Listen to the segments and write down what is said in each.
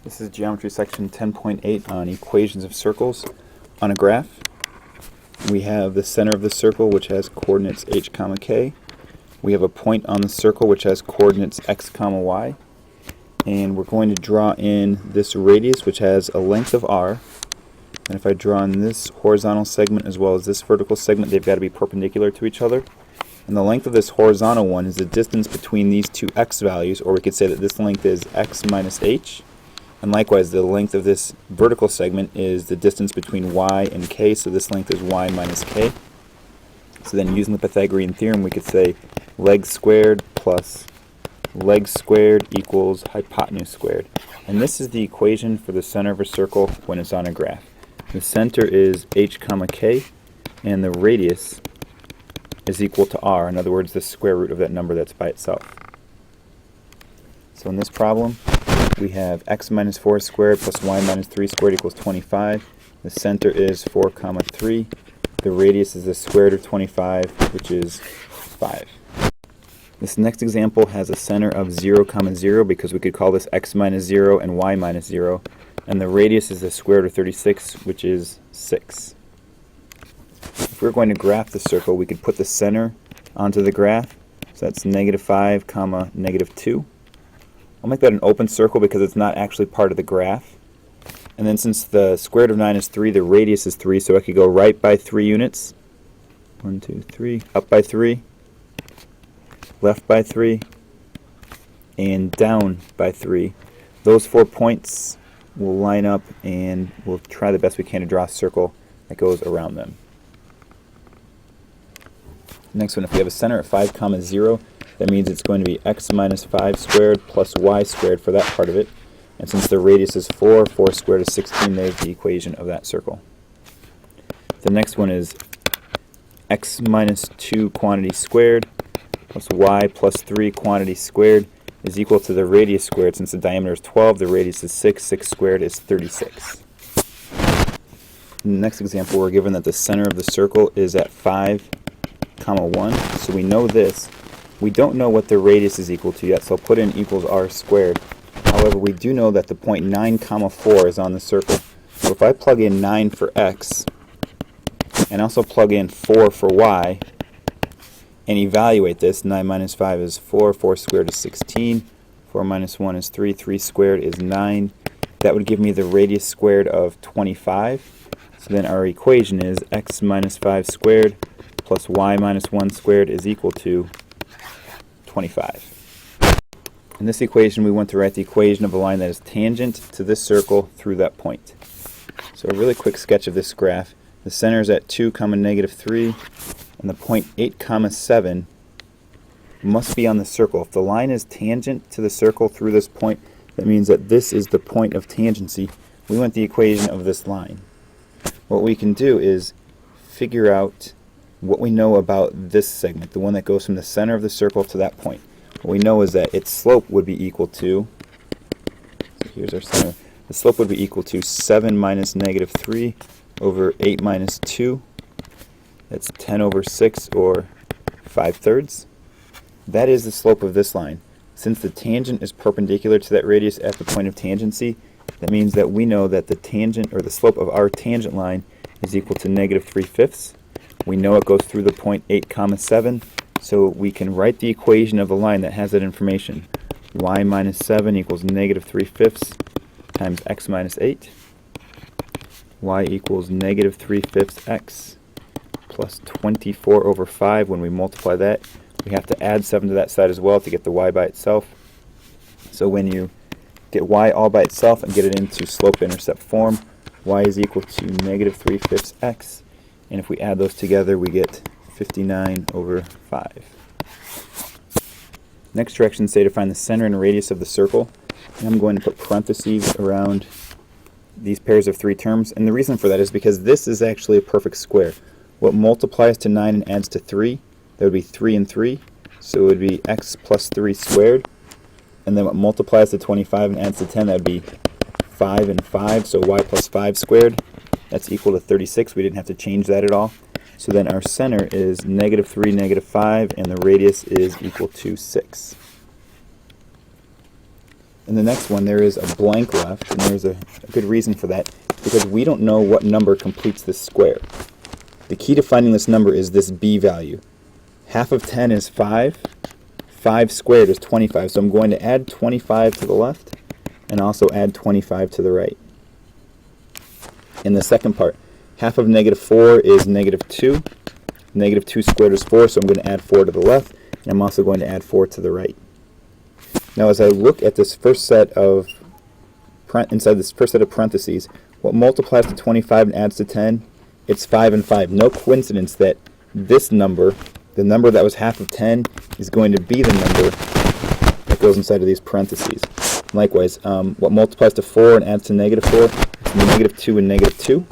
This is Geometry Section 10.8 on equations of circles on a graph. We have the center of the circle, which has coordinates h, k. We have a point on the circle which has coordinates x, y. And we're going to draw in this radius, which has a length of r. And if I draw in this horizontal segment as well as this vertical segment, they've got to be perpendicular to each other. And the length of this horizontal one is the distance between these two x values, or we could say that this length is x minus h. And likewise, the length of this vertical segment is the distance between y and k, so this length is y minus k. So then using the Pythagorean theorem, we could say leg squared plus leg squared equals hypotenuse squared. And this is the equation for the center of a circle when it's on a graph. The center is h, k, and the radius is equal to r. In other words, the square root of that number that's by itself. So in this problem, we have x minus 4 squared plus y minus 3 squared equals 25. The center is 4, 3. The radius is the square root of 25, which is 5. This next example has a center of 0, 0, because we could call this x minus 0 and y minus 0. And the radius is the square root of 36, which is 6. If we're going to graph the circle, we could put the center onto the graph. So that's -5, -2. I'll make that an open circle because it's not actually part of the graph. And then since the square root of 9 is 3, the radius is 3, so I could go right by 3 units. 1, 2, 3. Up by 3. Left by 3. And down by 3. Those 4 points will line up, and we'll try the best we can to draw a circle that goes around them. Next one, if we have a center at 5, 0, that means it's going to be x minus 5 squared plus y squared for that part of it. And since the radius is 4, 4 squared is 16, there's the equation of that circle. The next one is x minus 2 quantity squared plus y plus 3 quantity squared is equal to the radius squared. Since the diameter is 12, the radius is 6, 6 squared is 36. In the next example, we're given that the center of the circle is at 5, 1, so we know this. We don't know what the radius is equal to yet, so I'll put in equals r squared. However, we do know that the point 9, 4 is on the circle. So if I plug in 9 for x, and also plug in 4 for y, and evaluate this, 9 minus 5 is 4, 4 squared is 16, 4 minus 1 is 3, 3 squared is 9. That would give me the radius squared of 25. So then our equation is x minus 5 squared plus y minus 1 squared is equal to 25. In this equation, we want to write the equation of a line that is tangent to this circle through that point. So a really quick sketch of this graph. The center is at 2, -3, and the point 8, 7 must be on the circle. If the line is tangent to the circle through this point, that means that this is the point of tangency. We want the equation of this line. What we can do is figure out what we know about this segment, the one that goes from the center of the circle to that point. What we know is that its slope would be equal to, so here's our center, the slope would be equal to 7 minus -3 over 8 minus 2. That's 10 over 6, or 5/3. That is the slope of this line. Since the tangent is perpendicular to that radius at the point of tangency, that means that we know that the tangent, or the slope of our tangent line, is equal to -3/5. We know it goes through the point 8, 7, so we can write the equation of a line that has that information. Y minus 7 equals -3/5 times x minus 8. Y equals -3/5 x plus 24 over 5. When we multiply that, we have to add 7 to that side as well to get the y by itself. So when you get y all by itself and get it into slope-intercept form, y is equal to -3/5 x. And if we add those together, we get 59 over 5. Next directions say to find the center and radius of the circle. And I'm going to put parentheses around these pairs of 3 terms. And the reason for that is because this is actually a perfect square. What multiplies to 9 and adds to 3, that would be 3 and 3. So it would be x plus 3 squared. And then what multiplies to 25 and adds to 10, that would be 5 and 5. So y plus 5 squared. That's equal to 36. We didn't have to change that at all. So then our center is -3, -5, and the radius is equal to 6. in the next one there is a blank left, and there's a good reason for that, because we don't know what number completes this square. The key to finding this number is this b value. Half of 10 is 5. 5 squared is 25, so I'm going to add 25 to the left and also add 25 to the right. In the second part, half of negative 4 is negative 2. Negative 2 squared is 4, so I'm going to add 4 to the left, and I'm also going to add 4 to the right. Now as I look at this first set of, inside this first set of parentheses, what multiplies to 25 and adds to 10? It's 5 and 5. No coincidence that this number, the number that was half of 10, is going to be the number that goes inside of these parentheses. Likewise, what multiplies to 4 and adds to negative 4? It's negative 2 and negative 2.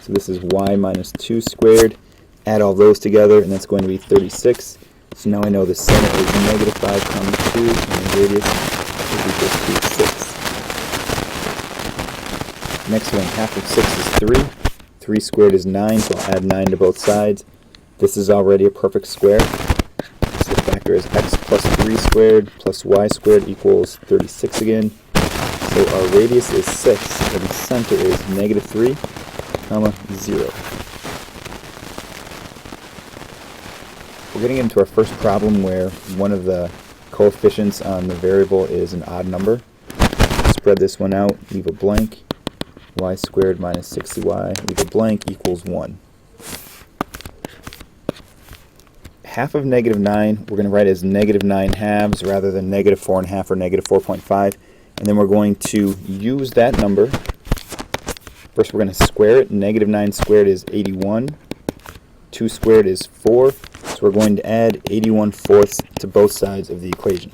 So this is y minus 2 squared. Add all those together, and that's going to be 36. So now I know the center is negative 5 comma 2, and the radius is equal to 6. Next one, half of 6 is 3. 3 squared is 9, so I'll add 9 to both sides. This is already a perfect square. So the factor is x plus 3 squared plus y squared equals 36 again. So our radius is 6, and the center is negative 3 comma 0. We're getting into our first problem where one of the coefficients on the variable is an odd number. Spread this one out, leave a blank. Y squared minus 60y, leave a blank, equals 1. Half of negative 9 we're going to write as negative 9 halves rather than negative 4 1/2 or negative 4.5. And then we're going to use that number. First we're going to square it. Negative 9 squared is 81. 2 squared is 4. So we're going to add 81 fourths to both sides of the equation.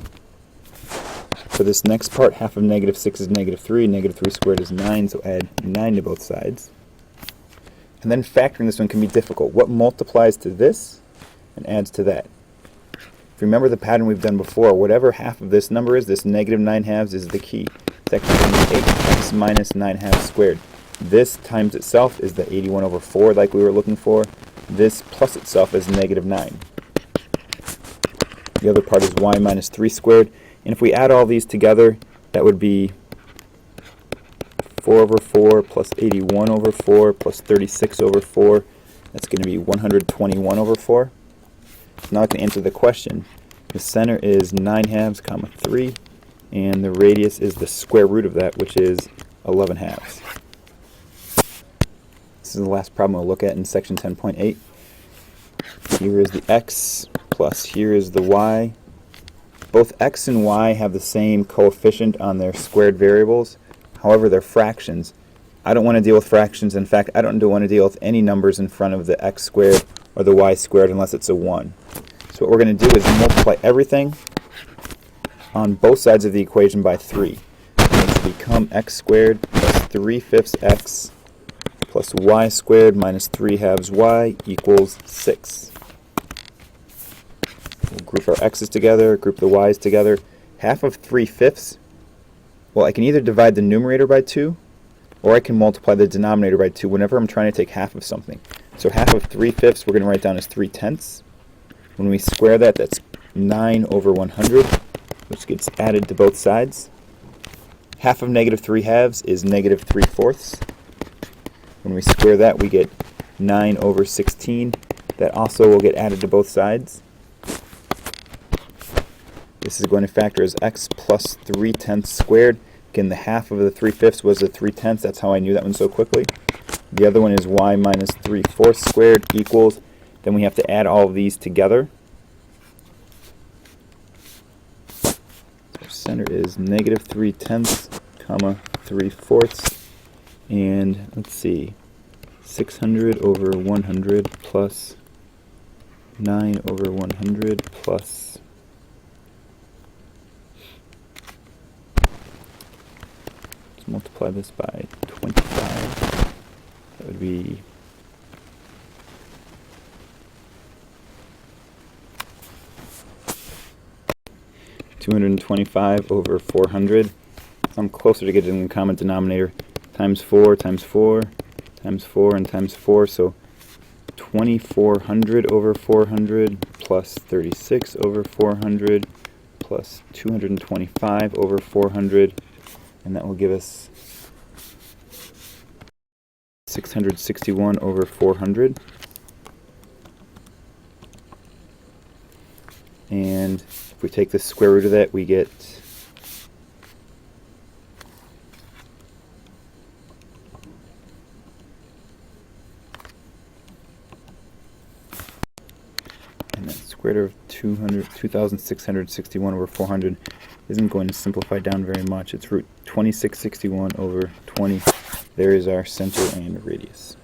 For this next part, half of negative 6 is negative 3. Negative 3 squared is 9, so add 9 to both sides. And then factoring this one can be difficult. What multiplies to this and adds to that? If you remember the pattern we've done before, whatever half of this number is, this negative 9 halves is the key. It's actually going to be 8x minus 9 halves squared. This times itself is the 81 over 4 like we were looking for. This plus itself is negative 9. The other part is y minus 3 squared. And if we add all these together, that would be 4 over 4 plus 81 over 4 plus 36 over 4. That's going to be 121 over 4. So now I can answer the question. The center is 9 halves comma 3, and the radius is the square root of that, which is 11 halves. This is the last problem we'll look at in section 10.8. Here is the x plus here is the y. Both x and y have the same coefficient on their squared variables. However, they're fractions. I don't want to deal with fractions. In fact, I don't want to deal with any numbers in front of the x squared or the y squared unless it's a 1. So what we're going to do is multiply everything on both sides of the equation by 3. It makes it become x squared plus 3/5 x plus y squared minus 3 halves y equals 6. We'll group our x's together, group the y's together. Half of 3/5, well, I can either divide the numerator by 2, or I can multiply the denominator by 2 whenever I'm trying to take half of something. So half of 3/5 we're going to write down as 3/10. When we square that, that's 9 over 100, which gets added to both sides. Half of negative 3 halves is negative 3/4. When we square that, we get 9 over 16. That also will get added to both sides. This is going to factor as x plus 3/10 squared. Again, the half of the 3/5 was the 3/10. That's how I knew that one so quickly. The other one is y minus 3/4 squared equals. Then we have to add all of these together. So our center is negative 3/10 comma 3/4. And let's see, 600 over 100 plus 9 over 100 plus, let's multiply this by 25. That would be 225 over 400. So I'm closer to getting the common denominator. Times 4 times 4 times 4 and times 4, so 2400 over 400 plus 36 over 400 plus 225 over 400, and that will give us 661 over 400. And if we take the square root of that, we get and then square root of 2,661 over 400 isn't going to simplify down very much. It's root 2661 over 20. There is our center and radius.